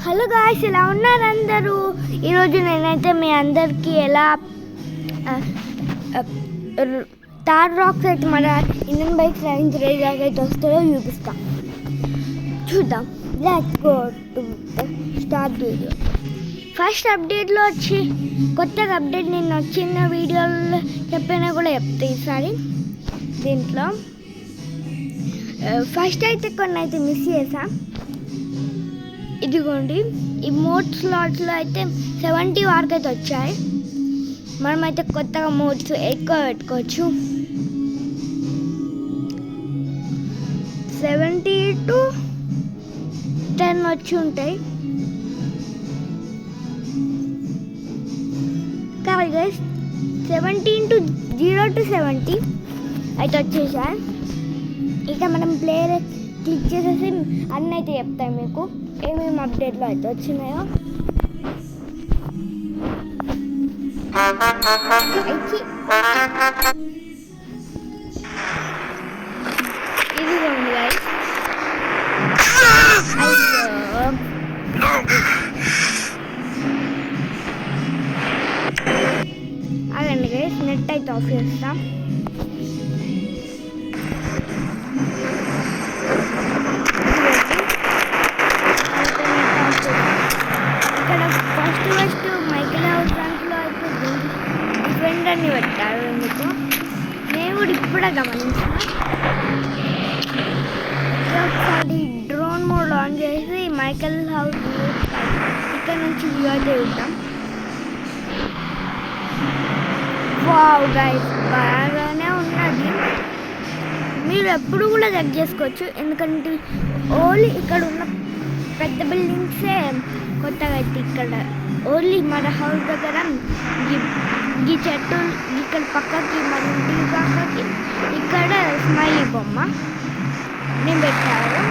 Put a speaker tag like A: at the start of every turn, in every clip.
A: Hello guys, ఎలా ఉన్నారు అందరూ? ఈరోజు నేనైతే మీ అందరికీ ఎలా థార్ రాక్స్ అయితే మన ఇండియన్ బైక్ రైడింగ్ రేస్ అయితే వస్తుందో చూపిస్తాం. చూద్దాం. Let's go to start video. First అప్డేట్లో వచ్చి కొత్తగా అప్డేట్ నేను వచ్చిన వీడియోలో చెప్పినా కూడా చెప్తా ఈసారి. దీంట్లో ఫస్ట్ అయితే కొన్ని అయితే మిస్ చేసా. ఇదిగోండి, ఈ మోడ్ స్లాట్స్లో అయితే 70 వరకు అయితే వచ్చాయి. మనమైతే కొత్తగా మోడ్స్ ఎక్కువ పెట్టుకోవచ్చు. 70 to 10 వచ్చి ఉంటాయి. కాదు గైస్, 17 to 0 to 70 అయితే వచ్చేసాయి. ఇక మనం ప్లేయర్ క్లిక్ చేసేసి అన్నీ అయితే చెప్తాయి మీకు ఏమేమి అప్డేట్లో అయితే వచ్చినాయో. ఇదిగోండి గైస్, అదండి గైస్, నెట్ అయితే ఆఫ్ చేస్తాం. ఫస్ట్ మైకేల్ హౌస్ దాంట్లో అయితే డిఫెండర్ని పెట్టారు. ఎందుకు నేను కూడా ఇప్పుడే గమనించిన. ఒకసారి డ్రోన్ మోడ్ ఆన్ చేసి మైకేల్ హౌస్ ఇక్కడ నుంచి వ్యూ అయితే చూద్దాం. వావ్ గైస్, బాగానే ఉన్నది. మీరు ఎప్పుడు కూడా చెక్ చేసుకోవచ్చు, ఎందుకంటే ఓన్లీ ఇక్కడ ఉన్న పెద్ద బిల్డింగ్సే కొత్తగా అయితే ఇక్కడ ఓన్లీ మన హౌస్ దగ్గర ఈ చెట్టు ఇక్కడ పక్కకి మన ఇంటి పక్కకి ఇక్కడ స్మైలీ బొమ్మ నేను పెట్టారు.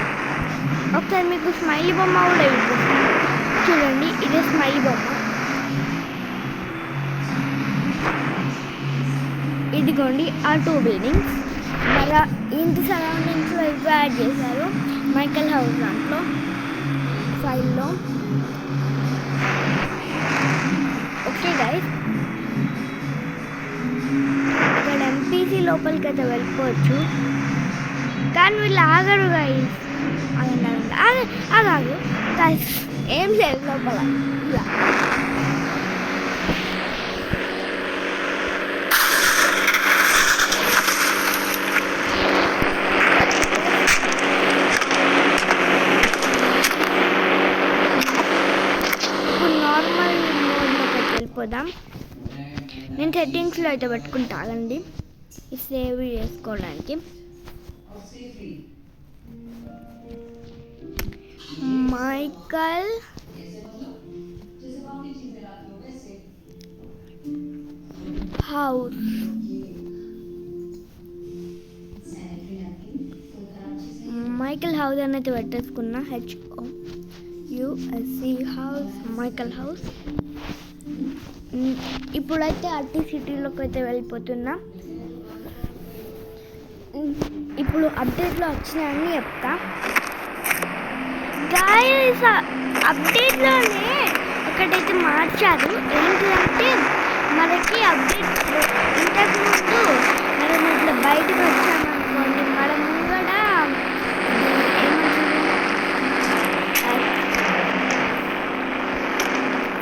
A: ఒకసారి మీకు స్మైలీ బొమ్మ కూడా చూపిస్తాను. చూడండి, ఇదే స్మైలీ బొమ్మ. ఇదిగోండి ఆ 2 బిల్డింగ్స్. మళ్ళీ ఇంటి సరౌండింగ్స్లో ఇవి యాడ్ చేశారు మైకేల్ హౌస్ దాంట్లో ఫైల్లో. ఓకే గైస్, ఇక్కడ ఎంపీసీ లోపలికి అయితే వెళ్ళిపోవచ్చు, కానీ వీళ్ళు ఆగరు గైస్. ఆగారు గైస్, ఏం లేదు లోపల. ఇలా పోదాం. నేను సెట్టింగ్స్లో అయితే పెట్టుకుంటానండి సేవ్ చేసుకోవడానికి. మైకేల్ హౌస్, మైకేల్ హౌస్ అని అయితే పెట్టేసుకున్నా. HOUSE house, Michael house. ఇప్పుడైతే అట్టి సిటీలోకి అయితే వెళ్ళిపోతున్నా. ఇప్పుడు అప్డేట్లో వచ్చినాయని చెప్తా. గాయ్స్, అప్డేట్లోనే ఒకటైతే మార్చారు. ఏంటంటే మనకి అప్డేట్ ఇంతకుముందు మనం ఇట్లా బయటకు వచ్చామనుకోండి, మనం కూడా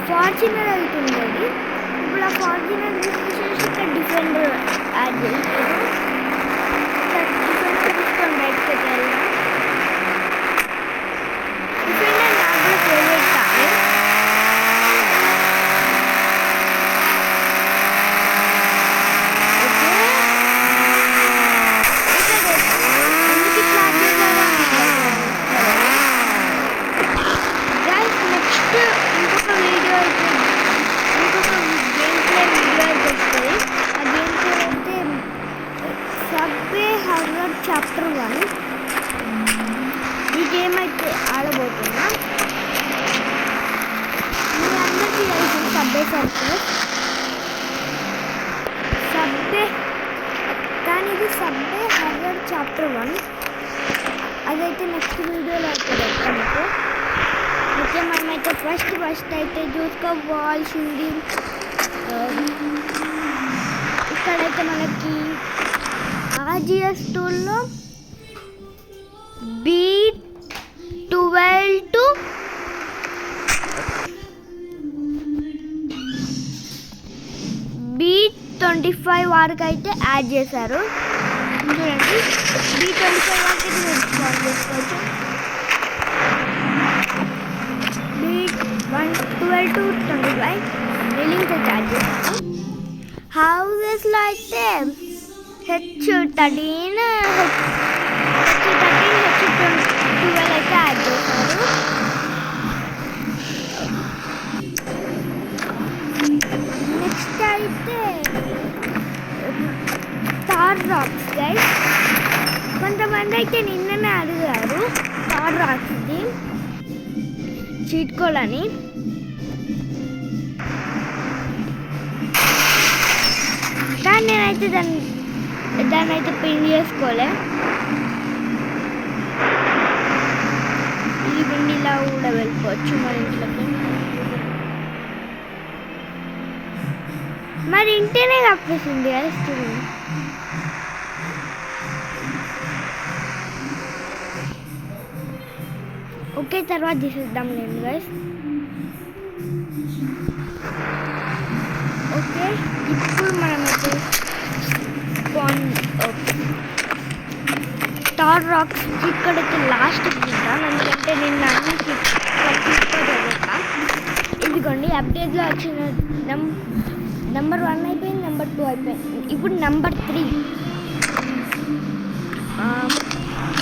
A: ఫార్చునర్ అవుతుండేది. ఇప్పుడు ఆ ఫార్చునర్ తీసేసి ఇక్కడ డిఫెండర్ యాడ్ చేస్తారు. డిఫెండర్ తీసుకొని బయటకు వెళ్దాం. డిఫెండర్ నాకు కూడా ఫేవరెట్ కాదు. ఎందుకు ఇట్లా గైస్, నెక్స్ట్ ఇంకొక వీడియో అయితే గేమ్ ప్లే వీడియో అయితే వస్తుంది. ఆ గేమ్ ప్లే అయితే సబ్వే హారర్ చాప్టర్ 1 ఈ గేమ్ అయితే ఆడబోతున్నా. మీ అందరికీ తెలుసు సబ్వే సర్ఫర్స్, కానీ ఇది సబ్వే హారర్ చాప్టర్ 1. అదైతే నెక్స్ట్ వీడియోలో అయితే పెడతాను మీకు. ఓకే, మనమైతే ఫస్ట్ అయితే చూసుకోవాల్సింది ఇక్కడైతే మనకి RGS టూల్లో B12 to B25 వరకు అయితే యాడ్ చేశారు. చూడండి B25 వరకు అయితే మీరు స్పాన్ చేసుకోవచ్చు. B12 to 25 రీలింగ్స్ అయితే యాడ్ చేశారు. హౌసెస్లో అయితే H13 H12 అయితే యాడ్ చేశారు. నెక్స్ట్ అయితే స్టార్ రాక్స్ గైస్. కొంతమంది అయితే నిన్ననే అడిగారు స్టార్ రాక్స్ది చీట్ కోడ్ అని. కానీ నేనైతే దాన్ని అయితే పిన్ చేసుకోలే. ఈ బండిలా కూడా వెళ్ళిపోవచ్చు మన ఇంట్లోకి. మరి ఇంటేనే కప్పేసింది కదా స్టూడెంట్. ఓకే తర్వాత తీసేద్దాం లేదు గైస్. ఓకే ఇప్పుడు మనమైతే స్టార్ రాక్స్ ఇక్కడైతే లాస్ట్ చూద్దాం, ఎందుకంటే నేను అన్ని తీసుకోగలుగుతా. ఇదిగోండి అప్డేట్లో వచ్చిన నెంబర్ 1 అయిపోయింది, నెంబర్ 2 అయిపోయింది. ఇప్పుడు నెంబర్ 3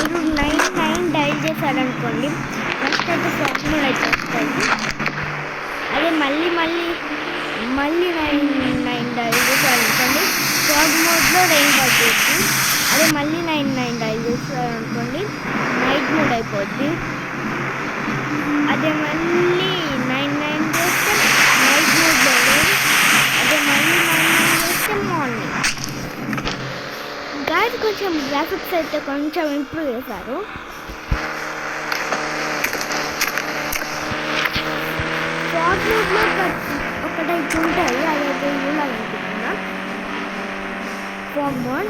A: ఇప్పుడు 99 డైల్ చేశారనుకోండి ఫస్ట్ అయితే ఫార్మూలా అయితే వస్తుంది. అదే మళ్ళీ 99 డైల్ చేశారనుకోండి ఫాగ్ మోడ్లో రెయిన్ పడుతుంది. అదే మళ్ళీ 99 డైల్ చేశారనుకోండి నైట్ మోడ్ అయిపోద్ది. అదే మళ్ళీ 99 చేస్తే నైట్ మోడ్లో లేదు. అదే మళ్ళీ 99 చేస్తే మార్నింగ్. గాయస్ కొంచెం గ్రాఫిక్స్ అయితే కొంచెం ఇంప్రూవ్ చేశారు. ఫాగ్ మోడ్లో ఒకటైతే ఉంటుంది, అదైతే చూడాలనుకుంటున్నా. ఫాగ్ మోడ్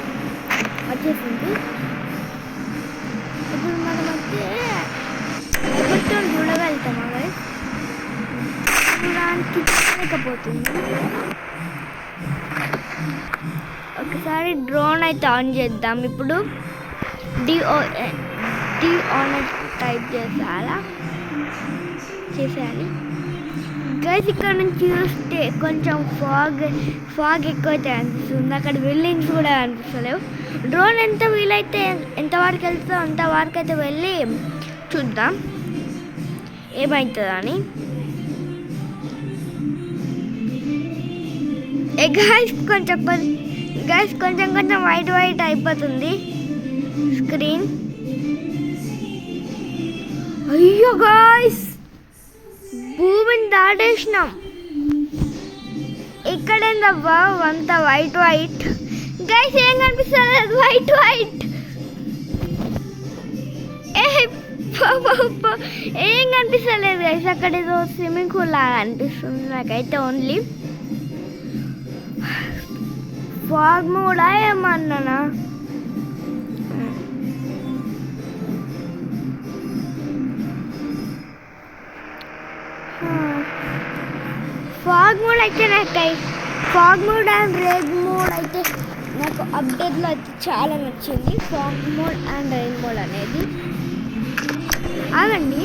A: వచ్చేసింది. ఇప్పుడు మనం అయితే ఎవరితో చూడగలుగుతామా గైస్? చూడడానికి లేకపోతుంది. ఒకసారి డ్రోన్ అయితే ఆన్ చేద్దాం. ఇప్పుడు డి ఆన్ టైప్ చేసేయాలి గైస్. ఇక్కడ నుంచి చూస్తే కొంచెం ఫాగ్ ఎక్కువైతే అనిపిస్తుంది. అక్కడ బిల్డింగ్స్ కూడా అనిపిస్తలేవు. డ్రోన్ వీలైతే ఎంతవరకు వెళ్తుందో అంతవరకు అయితే వెళ్ళి చూద్దాం ఏమవుతుందని. గైస్ కొంచెం వైట్ అయిపోతుంది స్క్రీన్. అయ్యో గైస్ భూమిని దాటేసినాం. ఇక్కడేందబ్బా అంత వైట్ గైస్ ఏం కనిపిస్తుంది? వైట్ ఏం కనిపిస్తలేదు గైస్. అక్కడ ఏదో స్విమ్మింగ్ పూల్ లాగా అనిపిస్తుంది నాకైతే. ఓన్లీ ఫాగ్ మోడా ఏమన్నానా? ఫాగ్ మోడ్ అయితే fog mode and rain mode అయితే నాకు అప్డేట్లో అయితే చాలా నచ్చింది. Fog mode and rain mode అనేది. ఆగండి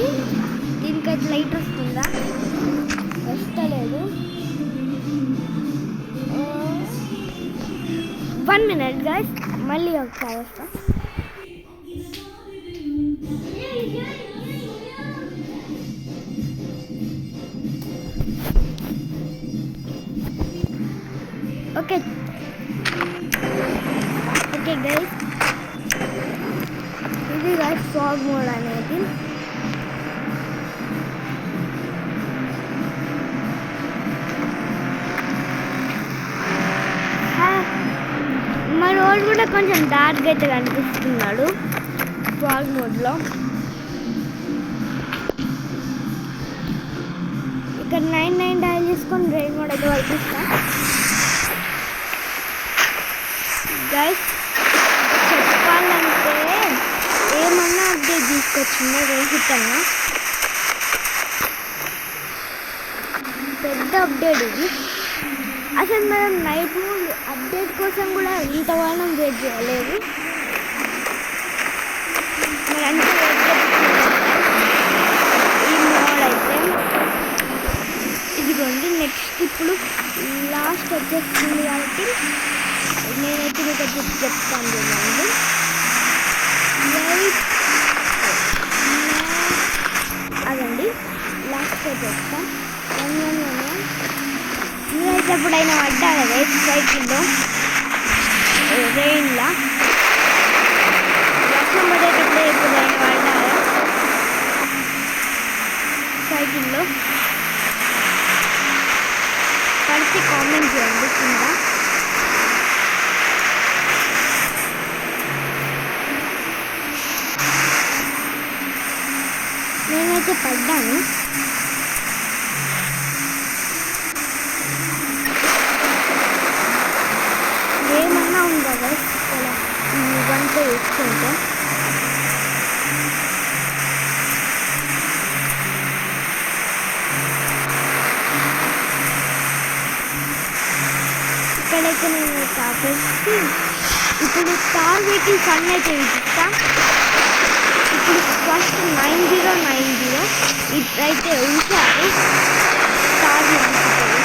A: దీనికైతే లైట్ వస్తుందా? వస్తలేదు. 1 minute గైస్, మళ్ళీ ఒకసారి వస్తా. ఓకే గైస్ ఇది గైస్ ఫాగ్ మోడ్ అనేది. మన రోడ్ కూడా కొంచెం డార్క్ అయితే కనిపిస్తున్నాడు ఫాగ్ మోడ్లో. చేసుకొని రెయిన్ మోడ్ అయితే వర్తిస్తా గైస్. చెప్పాలంటే ఏమన్నా అప్డేట్ తీసుకొచ్చిందో రోహిత్ అన్న, పెద్ద అప్డేట్ ఇది. అసలు మనం నైట్ మోడ్ అప్డేట్ కోసం కూడా ఇంతగానం వెయిట్ చేయలేదు. మరి అంత వెయిట్ ఈ మోడ్ అయితే ఇదిగోండి. నెక్స్ట్ ఇప్పుడు లాస్ట్ వచ్చేస్తుంది కాబట్టి నేనైతే మీకు వచ్చి చెప్తాను చూడండి. అదండి లాస్ట్ చెప్తాను. మీరైతే ఎప్పుడైనా పడ్డారా సైకిల్లో రెయిన్లా వర్షం పడేటప్పుడే ఎప్పుడైనా పడ్డారా సైకిల్లో? పడితే కామెంట్ చేయండి కింద. నేనైతే పడ్డాను. ఏమన్నా ఉందా గైస్ ఇలా వంట వేసుకుంటే? ఇక్కడైతే నేను తాపేసి ఇప్పుడు స్టార్ వెహికల్స్ అన్నీ అయితే ఇస్తా. ఇప్పుడు ఫస్ట్ 9090 ఇప్పుడైతే ఉంచారు స్టార్ వెహికల్స్.